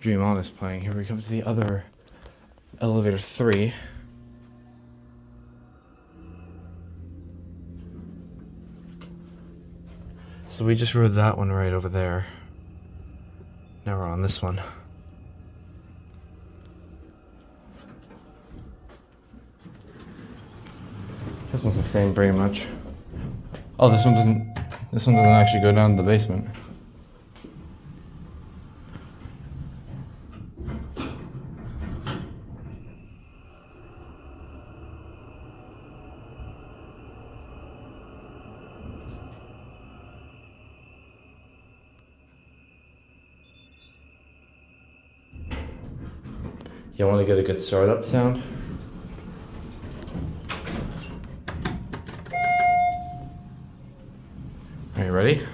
Dream On is playing. Here we come to the other elevator 3. So we just rode that one right over there. Now we're on this one. This one's the same pretty much. Oh, this one doesn't actually go down to the basement. You want to get a good startup sound? Are you ready?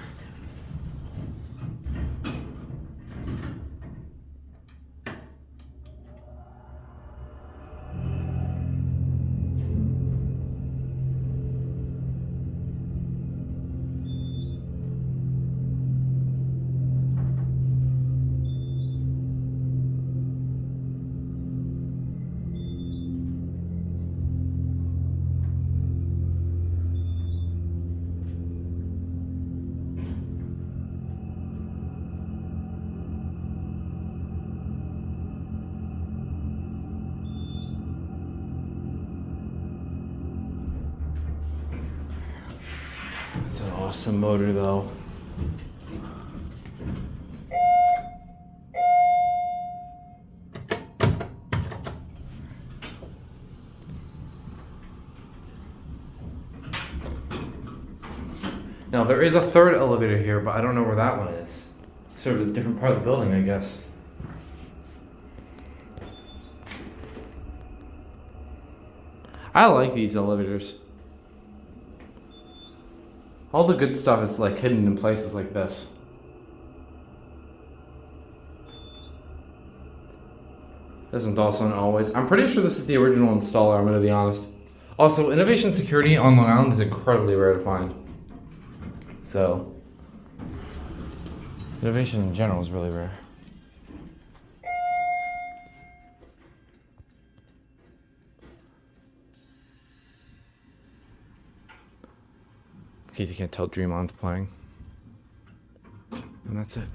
It's an awesome motor though. Now there is a third elevator here, but I don't know where that one is. Sort of a different part of the building, I guess. I like these elevators. All the good stuff is like hidden in places like this. This one's also an always. I'm pretty sure this is the original installer, I'm gonna be honest. Also, innovation security on Long Island is incredibly rare to find. So, innovation in general is really rare. In case you can't tell, Dream On's playing. And that's it.